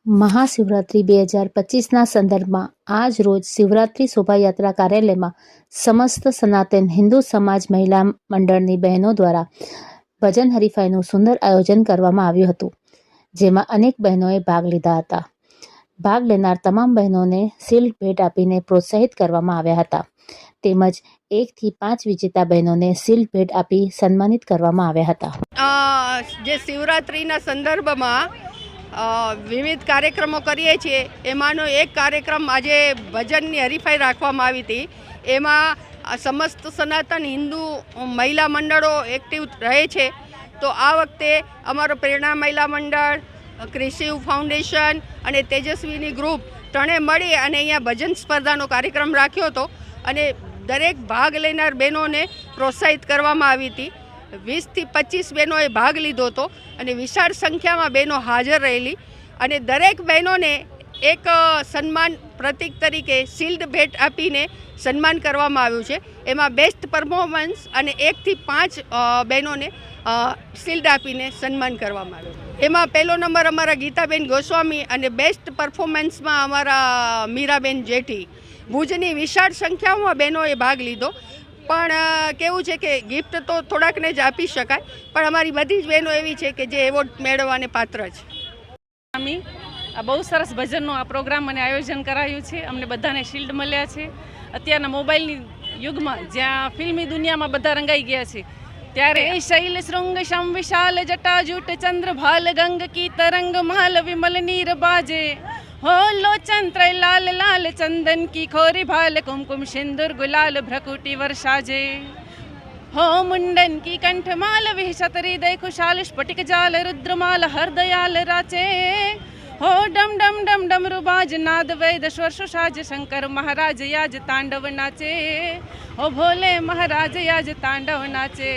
મહાશિવરાત્રિ 2025ના સંદર્ભમાં આજ રોજ શિવરાત્રિ શોભાયાત્રા કાર્યાલયમાં સમસ્ત સનાતન હિન્દુ સમાજ મહિલા મંડળની બહેનો દ્વારા ભજન હરીફાઈનું સુંદર આયોજન કરવામાં આવ્યું હતું, જેમાં અનેક બહેનોએ ભાગ લીધા હતા. ભાગ લેનાર તમામ બહેનોને શિલ્ડ ભેટ આપીને પ્રોત્સાહિત કરવામાં આવ્યા હતા, તેમજ 1 થી 5 વિજેતા બહેનોને શિલ્ડ ભેટ આપી સન્માનિત કરવામાં આવ્યા હતા. જે શિવરાત્રિના સંદર્ભમાં વિવિધ કાર્યક્રમો કરીએ છીએ, એમાંનો એક કાર્યક્રમ આજે ભજનની હરીફાઈ રાખવામાં આવી હતી. એમાં સમસ્ત સનાતન હિન્દુ મહિલા મંડળો એક્ટિવ રહે છે. તો આ વખતે અમારો પ્રેરણા મહિલા મંડળ, ક્રિશિવ ફાઉન્ડેશન અને તેજસ્વીની ગ્રુપ ત્રણે મળી અને અહીંયા ભજન સ્પર્ધાનો કાર્યક્રમ રાખ્યો હતો અને દરેક ભાગ લેનાર બહેનોને પ્રોત્સાહિત કરવામાં આવી હતી. 20 થી 25 બહેનોએ ભાગ લીધો હતો અને વિશાળ સંખ્યામાં બહેનો હાજર રહેલી અને દરેક બહેનોને એક સન્માન પ્રતીક તરીકે શિલ્ડ ભેટ આપીને સન્માન કરવામાં આવ્યું છે. એમાં બેસ્ટ પરફોર્મન્સ અને 1 થી 5 બહેનોને શિલ્ડ આપીને સન્માન કરવામાં આવ્યું. એમાં પહેલો નંબર અમારા ગીતાબેન ગોસ્વામી અને બેસ્ટ પરફોર્મન્સમાં અમારા મીરાબેન જેઠી. ભુજની વિશાળ સંખ્યામાં બહેનોએ ભાગ લીધો. પણ કેવું છે કે ગિફ્ટ તો થોડાકને જ આપી શકાય, પણ અમારી બધી જ બહેનો એવી છે કે જે એવોર્ડ મેળવવાને પાત્ર છે. આ બહુ સરસ ભજનનું આ પ્રોગ્રામ અને આયોજન કરાયું છે. અમને બધાને શિલ્ડ મળ્યા છે. અત્યારના મોબાઈલની યુગમાં જ્યાં ફિલ્મી દુનિયામાં બધા રંગાઈ ગયા છે, ત્યારે શૈલ શૃંગ શમ વિશાલ જટા જૂટ ચંદ્ર ભાલ ગંગ કી તરંગ માલ વિમલ નીર બાજે हो लोचन त्रय लाल लाल चंदन की खोरी भाल कुमकुम सिंदूर गुलाल भ्रकुटी वर्षाजे हो मुंडन की कंठमाल विशतरी दय खुशाल स्फटिक जाल रुद्रमाल हरदयाल राचे हो डम डम डम डमरु बाज नाद वैद स्वर सुषाज शंकर महाराज याज तांडव नाचे हो भोले महाराज याज तांडव नाचे.